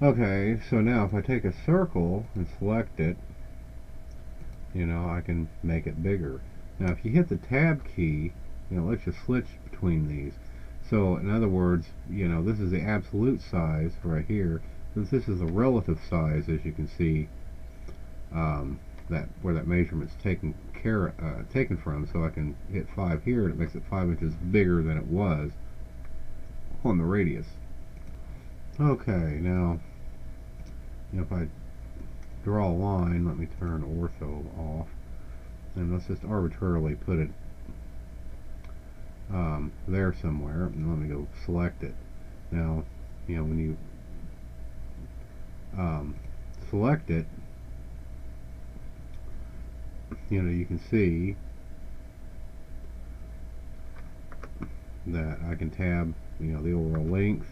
Okay, so now if I take a circle and select it, I can make it bigger. Now if you hit the tab key, it lets you switch between these. So in other words, this is the absolute size right here. This is the relative size, as you can see, that where that measurement's taken from. So I can hit 5 here, and it makes it 5 inches bigger than it was on the radius. Okay, now if I draw a line, let me turn ortho off, and let's just arbitrarily put it there somewhere, and let me go select it. Now, when you select it, you can see that I can tab, the overall length.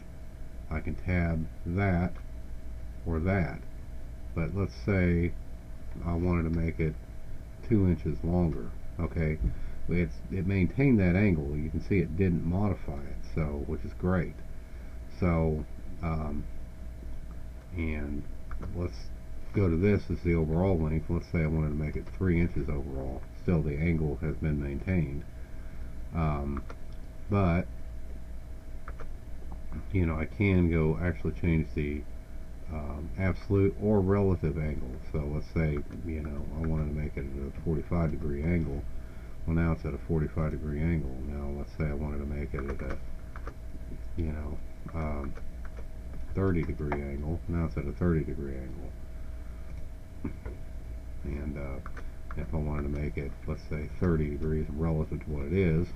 I can tab that or that. But let's say I wanted to make it 2 inches longer. Okay, it maintained that angle. You can see it didn't modify it, so which is great. So and let's go to this as the overall length. Let's say I wanted to make it 3 inches overall. Still, the angle has been maintained. But I can go actually change the absolute or relative angle. So let's say I wanted to make it at a 45-degree angle. Well, now it's at a 45-degree angle. Now let's say I wanted to make it at a 30-degree angle. Now it's at a 30-degree angle. And if I wanted to make it, let's say 30 degrees relative to what it is,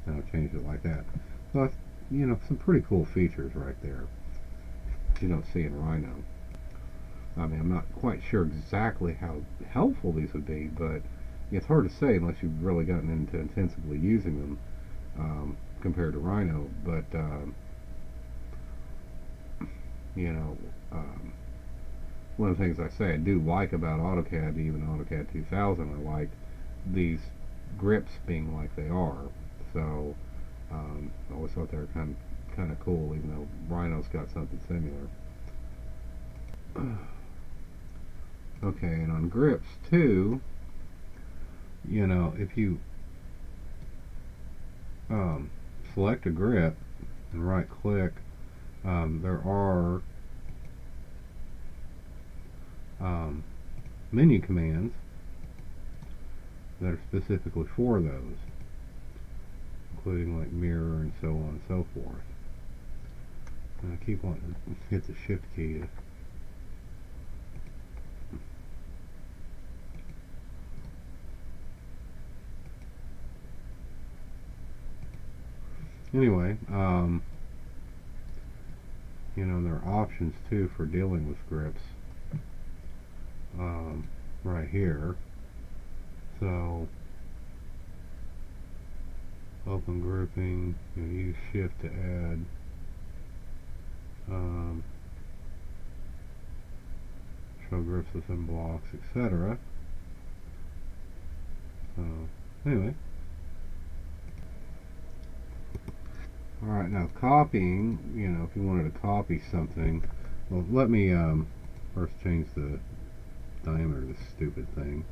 then I'll change it like that. So that's, some pretty cool features right there you don't see in Rhino. I mean, I'm not quite sure exactly how helpful these would be, but it's hard to say unless you've really gotten into intensively using them compared to Rhino. But one of the things I say I do like about AutoCAD, even AutoCAD 2000, I like these grips being like they are. So I always thought they were kind of cool, even though Rhino's got something similar. Okay, and on grips too, if you select a grip and right click, there are menu commands that are specifically for those, including like mirror and so on and so forth. And I keep wanting to hit the shift key anyway, there are options too for dealing with grips right here. So open grouping, use shift to add show grips within blocks, etc. So anyway, alright, now copying, if you wanted to copy something, well, let me first change the diameter of this stupid thing.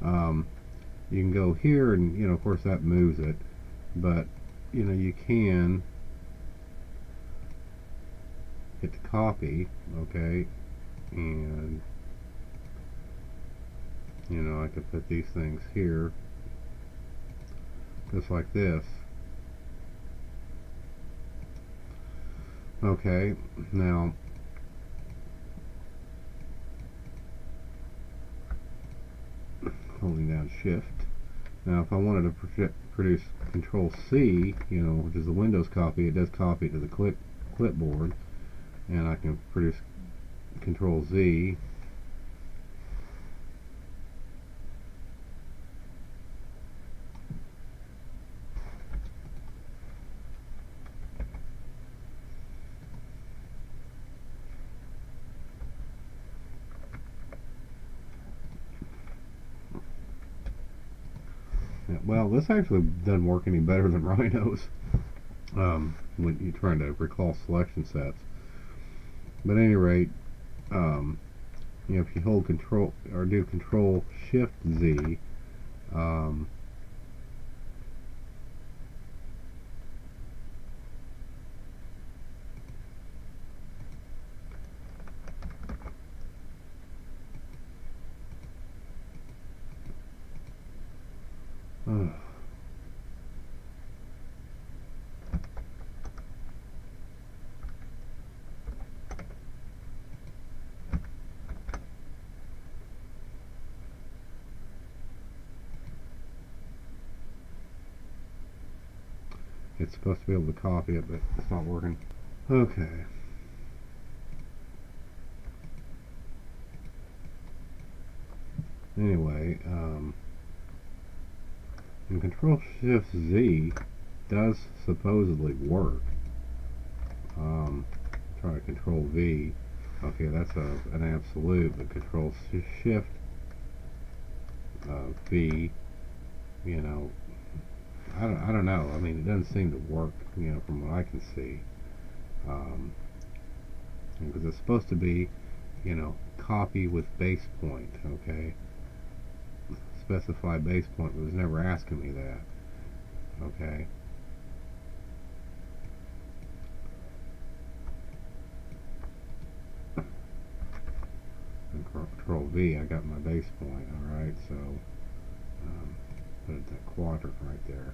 You can go here and, of course that moves it, but, you can hit the copy, okay, and, I could put these things here, just like this. Okay, now holding down shift. Now if I wanted to produce Control C, which is the Windows copy, it does copy to the clipboard, and I can produce Control Z. Well, this actually doesn't work any better than Rhino's when you're trying to recall selection sets. But at any rate, you know, if you hold Control or do Control Shift Z, um, it's supposed to be able to copy it, but it's not working. Okay. Anyway, and Control Shift Z does supposedly work. Try to Control V. Okay, that's an absolute, but Control Shift V, you know, I don't know. I mean, it doesn't seem to work, you know, from what I can see. Because it's supposed to be, you know, copy with base point, okay? Specify base point, but it was never asking me that, okay? And Control V, I got my base point, alright? So, put it that quadrant right there.